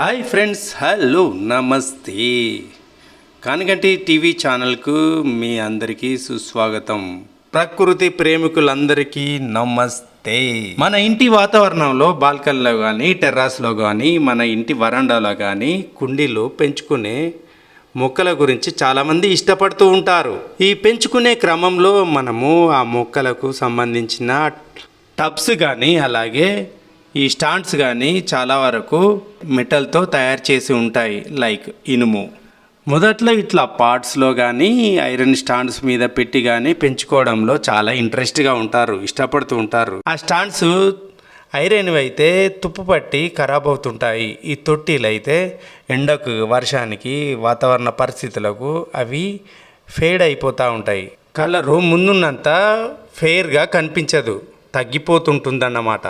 Hi friends, hello, నమస్తే. కానిగంటి TV ఛానల్కు మీ అందరికీ సుస్వాగతం. ప్రకృతి ప్రేమికులందరికీ నమస్తే. మన ఇంటి వాతావరణంలో బాల్కనీలో కానీ, టెర్రాస్లో కానీ, మన ఇంటి వరండాలో కానీ కుండీలో పెంచుకునే మొక్కల గురించి చాలామంది ఇష్టపడుతూ ఉంటారు. ఈ పెంచుకునే క్రమంలో మనము ఆ మొక్కలకు సంబంధించిన టబ్స్ కానీ, అలాగే ఈ స్టాండ్స్ కానీ చాలా వరకు మెటల్తో తయారు చేసి ఉంటాయి, లైక్ ఇనుము. మొదట్లో ఇట్లా పాట్స్లో కానీ ఐరన్ స్టాండ్స్ మీద పెట్టి కానీ పెంచుకోవడంలో చాలా ఇంట్రెస్ట్గా ఉంటారు, ఇష్టపడుతూ ఉంటారు. ఆ స్టాండ్స్ ఐరన్ అయితే తుప్పు పట్టి ఖరాబ్ అవుతుంటాయి. ఈ తొట్టిలు అయితే ఎండకు, వర్షానికి, వాతావరణ పరిస్థితులకు అవి ఫేడ్ అయిపోతూ ఉంటాయి. కలరు ముందున్నంత ఫెయిర్గా కనిపించదు, తగ్గిపోతుంటుందన్నమాట.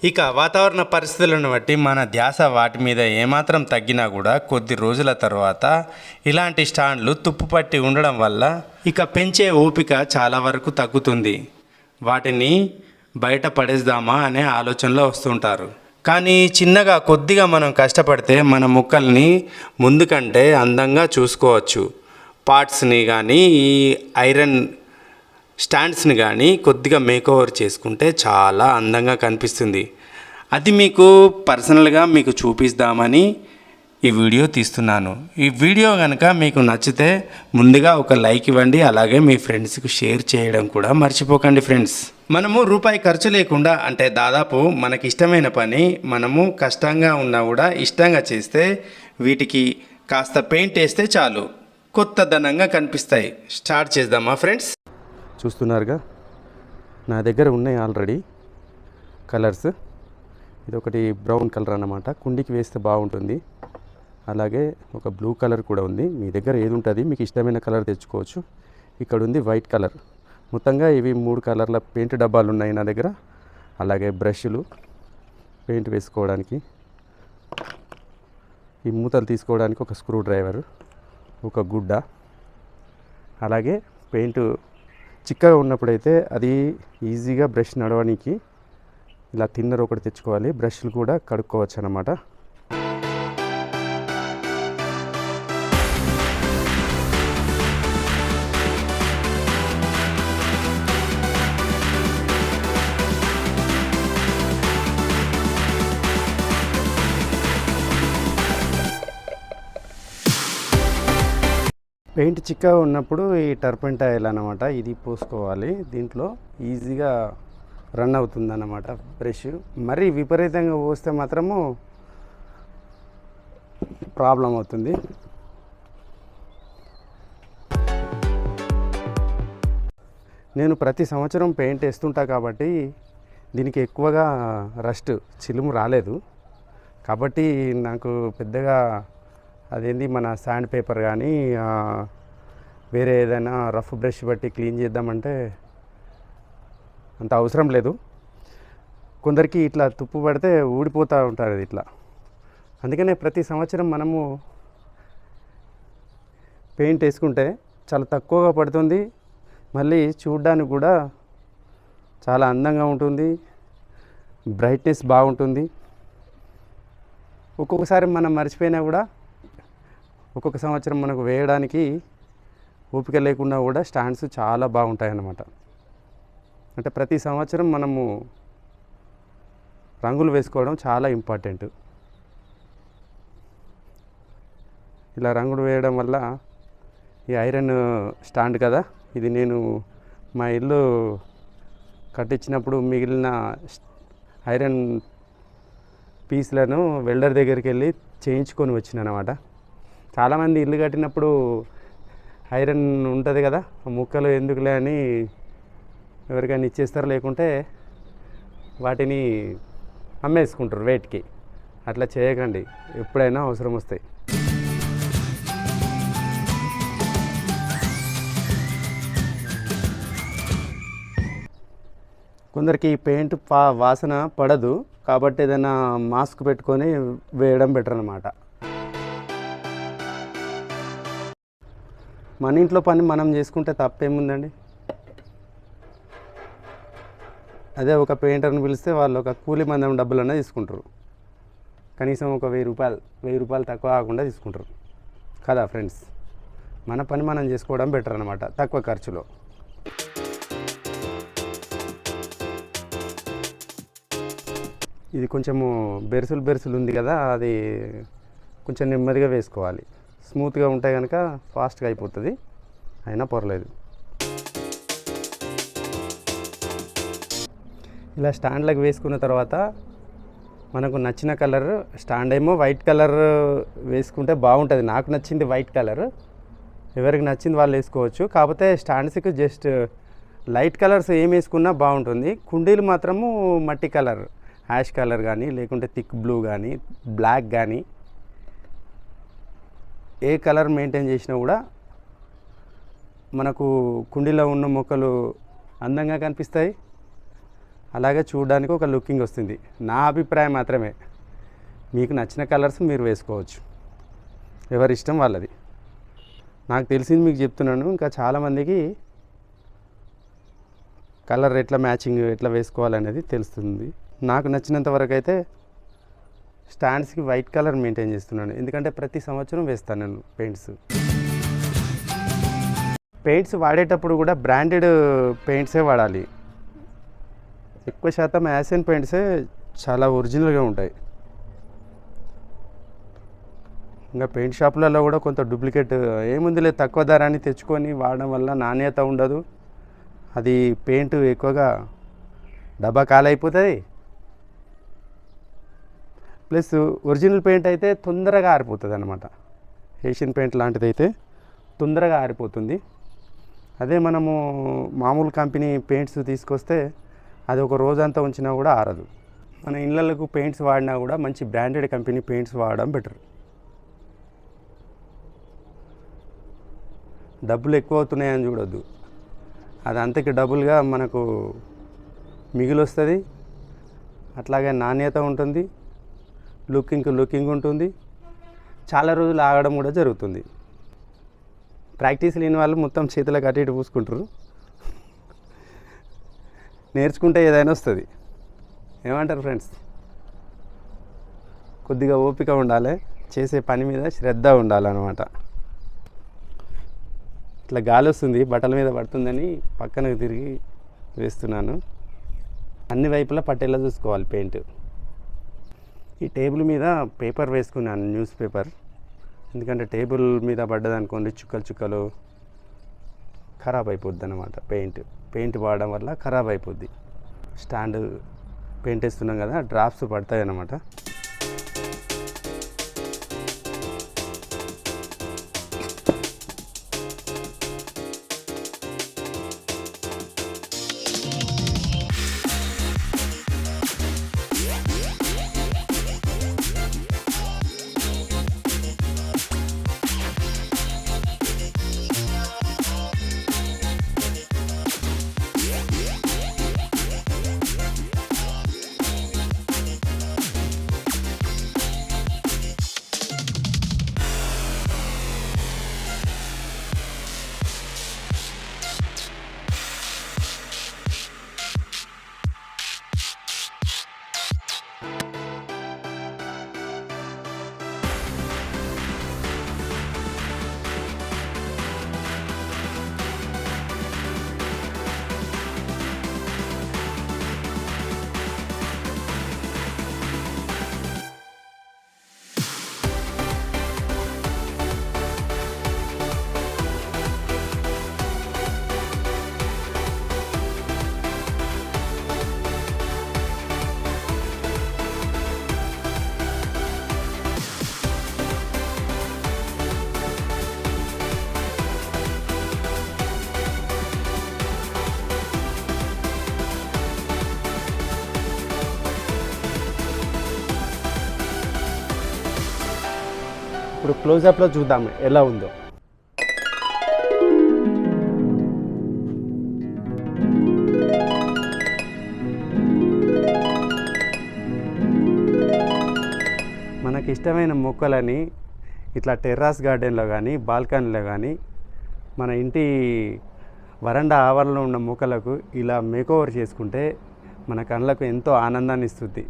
ఇక వాతావరణ పరిస్థితులను బట్టి మన ధ్యాస వాటి మీద ఏమాత్రం తగ్గినా కూడా కొద్ది రోజుల తర్వాత ఇలాంటి స్టాండ్లు తుప్పు పట్టి ఉండడం వల్ల ఇక పెంచే ఓపిక చాలా వరకు తగ్గుతుంది. వాటిని బయట పడేద్దామా అనే ఆలోచనలో వస్తుంటారు. కానీ చిన్నగా కొద్దిగా మనం కష్టపడితే మన మొక్కల్ని ముందుకంటే అందంగా చూసుకోవచ్చు. పార్ట్స్ని కానీ ఈ ఐరన్ స్టాండ్స్ని కానీ కొద్దిగా మేకోవర్ చేసుకుంటే చాలా అందంగా కనిపిస్తుంది. అది మీకు పర్సనల్గా మీకు చూపిస్తామని ఈ వీడియో తీస్తున్నాను. ఈ వీడియో కనుక మీకు నచ్చితే ముందుగా ఒక లైక్ ఇవ్వండి, అలాగే మీ ఫ్రెండ్స్కి షేర్ చేయడం కూడా మర్చిపోకండి ఫ్రెండ్స్. మనము రూపాయి ఖర్చు లేకుండా, అంటే దాదాపు మనకి ఇష్టమైన పని మనము కష్టంగా ఉన్నా కూడా ఇష్టంగా చేస్తే వీటికి కాస్త పెయింట్ వేస్తే చాలు, కొత్తదనంగా కనిపిస్తాయి. స్టార్ట్ చేద్దామా ఫ్రెండ్స్? చూస్తున్నారుగా, నా దగ్గర ఉన్నాయి ఆల్రెడీ కలర్స్. ఇది ఒకటి బ్రౌన్ కలర్ అన్నమాట, కుండీకి వేస్తే బాగుంటుంది. అలాగే ఒక బ్లూ కలర్ కూడా ఉంది. మీ దగ్గర ఏది ఉంటుంది మీకు ఇష్టమైన కలర్ తెచ్చుకోవచ్చు. ఇక్కడ ఉంది వైట్ కలర్. మొత్తంగా ఇవి 3 కలర్ల పెయింట్ డబ్బాలు ఉన్నాయి నా దగ్గర. అలాగే బ్రష్లు, పెయింట్ వేసుకోవడానికి, ఈ మూతలు తీసుకోవడానికి ఒక స్క్రూ డ్రైవర్, ఒక గుడ్డ, అలాగే పెయింట్ చిక్కగా ఉన్నప్పుడైతే అది ఈజీగా బ్రష్ నడవడానికి ఇలా థిన్నర్ ఒకటి తెచ్చుకోవాలి. బ్రష్లు కూడా కడుక్కోవచ్చు అన్నమాట. పెయింట్ చిక్కగా ఉన్నప్పుడు ఈ టర్పెంటైల్ అన్నమాట, ఇది పూసుకోవాలి. దీంట్లో ఈజీగా రన్ అవుతుందన్నమాట బ్రష్. మరీ విపరీతంగా పోస్తే మాత్రము ప్రాబ్లం అవుతుంది. నేను ప్రతి సంవత్సరం పెయింట్ వేస్తుంటా కాబట్టి దీనికి ఎక్కువగా రస్ట్, చిలుము రాలేదు. కాబట్టి నాకు పెద్దగా అదేంది మన శాండ్ పేపర్ కానీ వేరే ఏదైనా రఫ్ బ్రష్ బట్టి క్లీన్ చేద్దామంటే అంత అవసరం లేదు. కొందరికి ఇట్లా తుప్పు పడితే ఊడిపోతూ ఉంటుంది ఇట్లా. అందుకనే ప్రతి సంవత్సరం మనము పెయింట్ వేసుకుంటే చాలా తక్కువగా పడుతుంది, మళ్ళీ చూడడానికి కూడా చాలా అందంగా ఉంటుంది, బ్రైట్నెస్ బాగుంటుంది. ఒక్కొక్కసారి మనం మర్చిపోయినా కూడా ఒక్కొక్క సంవత్సరం మనకు వేయడానికి ఓపిక లేకుండా కూడా స్టాండ్స్ చాలా బాగుంటాయి అన్నమాట. అంటే ప్రతి సంవత్సరం మనము రంగులు వేసుకోవడం చాలా ఇంపార్టెంట్. ఇలా రంగులు వేయడం వల్ల ఈ ఐరన్ స్టాండ్ కదా, ఇది నేను మా ఇల్లు కట్టించినప్పుడు మిగిలిన ఐరన్ పీస్లను వెల్డర్ దగ్గరికి వెళ్ళి చేయించుకొని వచ్చిన అన్నమాట. చాలామంది ఇల్లు కట్టినప్పుడు ఐరన్ ఉంటుంది కదా, ముక్కలు ఎందుకులే అని ఎవరికైనా ఇచ్చేస్తారు, లేకుంటే వాటిని అమ్మేసుకుంటారు వెయిట్కి. అట్లా చేయకండి, ఎప్పుడైనా అవసరం వస్తాయి. కొందరికి పెయింట్ వాసన పడదు, కాబట్టి ఏదైనా మాస్క్ పెట్టుకొని వేయడం బెటర్ అన్నమాట. మన ఇంట్లో పని మనం చేసుకుంటే తప్పేముందండి. అదే ఒక పెయింటర్ని పిలిస్తే వాళ్ళు ఒక కూలి మందం డబ్బులన్నా తీసుకుంటారు. కనీసం ఒక 1000 రూపాయలు తక్కువ కాకుండా తీసుకుంటారు కదా ఫ్రెండ్స్. మన పని మనం చేసుకోవడం బెటర్ అనమాట, తక్కువ ఖర్చులో. ఇది కొంచెము బెరుసులు ఉంది కదా, అది కొంచెం నెమ్మదిగా వేసుకోవాలి. స్మూత్గా ఉంటే కనుక ఫాస్ట్గా అయిపోతుంది, అయినా పర్లేదు. ఇలా స్టాండ్లకు వేసుకున్న తర్వాత మనకు నచ్చిన కలర్, స్టాండ్ ఏమో వైట్ కలర్ వేసుకుంటే బాగుంటుంది. నాకు నచ్చింది వైట్ కలర్, ఎవరికి నచ్చింది వాళ్ళు వేసుకోవచ్చు. కాకపోతే స్టాండ్స్కి జస్ట్ లైట్ కలర్స్ ఏం వేసుకున్నా బాగుంటుంది. కుండీలు మాత్రము మట్టి కలర్, యాష్ కలర్ కానీ లేకుంటే థిక్ బ్లూ కానీ బ్లాక్ కానీ ఏ కలర్ మెయింటైన్ చేసినా కూడా మనకు కుండీలో ఉన్న మొక్కలు అందంగా కనిపిస్తాయి, అలాగే చూడడానికి ఒక లుకింగ్ వస్తుంది. నా అభిప్రాయం మాత్రమే, మీకు నచ్చిన కలర్స్ మీరు వేసుకోవచ్చు, ఎవరి ఇష్టం వాళ్ళది. నాకు తెలిసింది మీకు చెప్తున్నాను. ఇంకా చాలామందికి కలర్ ఎట్లా మ్యాచింగ్ ఎట్లా వేసుకోవాలనేది తెలుస్తుంది. నాకు నచ్చినంత వరకు అయితే స్టాండ్స్కి వైట్ కలర్ మెయింటైన్ చేస్తున్నాను, ఎందుకంటే ప్రతి సంవత్సరం వేస్తాను నేను పెయింట్స్ వాడేటప్పుడు కూడా బ్రాండెడ్ పెయింట్సే వాడాలి. ఎక్కువ శాతం యాసియన్ పెయింట్సే చాలా ఒరిజినల్గా ఉంటాయి. ఇంకా పెయింట్ షాపులలో కూడా కొంత డూప్లికేట్ ఏముందిలే తక్కువ ధర అని తెచ్చుకొని వాడడం వల్ల నాణ్యత ఉండదు. అది పెయింట్ ఎక్కువగా డబ్బా కాలైపోతుంది. ప్లస్ ఒరిజినల్ పెయింట్ అయితే తొందరగా ఆరిపోతుంది అనమాట. ఏషియన్ పెయింట్ లాంటిది అయితే తొందరగా ఆరిపోతుంది. అదే మనము మామూలు కంపెనీ పెయింట్స్ తీసుకొస్తే అది ఒక రోజంతా ఉంచినా కూడా ఆరదు. మన ఇళ్ళకు పెయింట్స్ వాడినా కూడా మంచి బ్రాండెడ్ కంపెనీ పెయింట్స్ వాడడం బెటర్. డబ్బులు ఎక్కువ అవుతున్నాయని చూడొద్దు, అది అంతకి డబుల్గా మనకు మిగిలి వస్తుంది. అట్లాగే నాణ్యత ఉంటుంది, లుకింగ్ ఉంటుంది, చాలా రోజులు ఆగడం కూడా జరుగుతుంది. ప్రాక్టీస్ లేని వాళ్ళు మొత్తం చేతులకు అటు ఇటు పూసుకుంటారు. నేర్చుకుంటే ఏదైనా వస్తుంది. ఏమంటారు ఫ్రెండ్స్? కొద్దిగా ఓపిక ఉండాలి, చేసే పని మీద శ్రద్ధ ఉండాలన్నమాట. ఇట్లా గాలి వస్తుంది, బట్టల మీద పడుతుందని పక్కనకు తిరిగి వేస్తున్నాను. అన్ని వైపులా పట్టేలా చూసుకోవాలి పెయింట్. ఈ టేబుల్ మీద పేపర్ వేసుకున్నాను, న్యూస్ పేపర్. ఎందుకంటే టేబుల్ మీద పడ్డదనుకోండి చుక్కలు ఖరాబ్ అయిపోద్ది అన్నమాట. పెయింట్ వాడడం వల్ల ఖరాబ్ అయిపోద్ది. స్టాండ్ పెయింట్ వేస్తున్నాం కదా, డ్రాప్స్ పడతాయి అన్నమాట. ఇప్పుడు క్లోజప్లో చూద్దాం ఎలా ఉందో. మనకి ఇష్టమైన మొక్కలని ఇట్లా టెర్రాస్ గార్డెన్లో కానీ బాల్కనీలో కానీ మన ఇంటి వరండా ఆవరణలో ఉన్న మొక్కలకు ఇలా మేకోవర్ చేసుకుంటే మన కళ్ళకు ఎంతో ఆనందాన్ని ఇస్తుంది,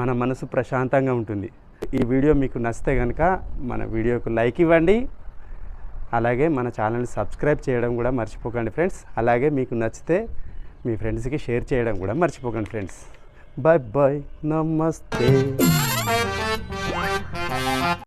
మన మనసు ప్రశాంతంగా ఉంటుంది. ఈ వీడియో మీకు నచ్చితే కనుక మన వీడియోకు లైక్ ఇవ్వండి, అలాగే మన ఛానల్ని సబ్స్క్రైబ్ చేయడం కూడా మర్చిపోకండి ఫ్రెండ్స్. అలాగే మీకు నచ్చితే మీ ఫ్రెండ్స్కి షేర్ చేయడం కూడా మర్చిపోకండి ఫ్రెండ్స్. బాయ్ బాయ్, నమస్తే.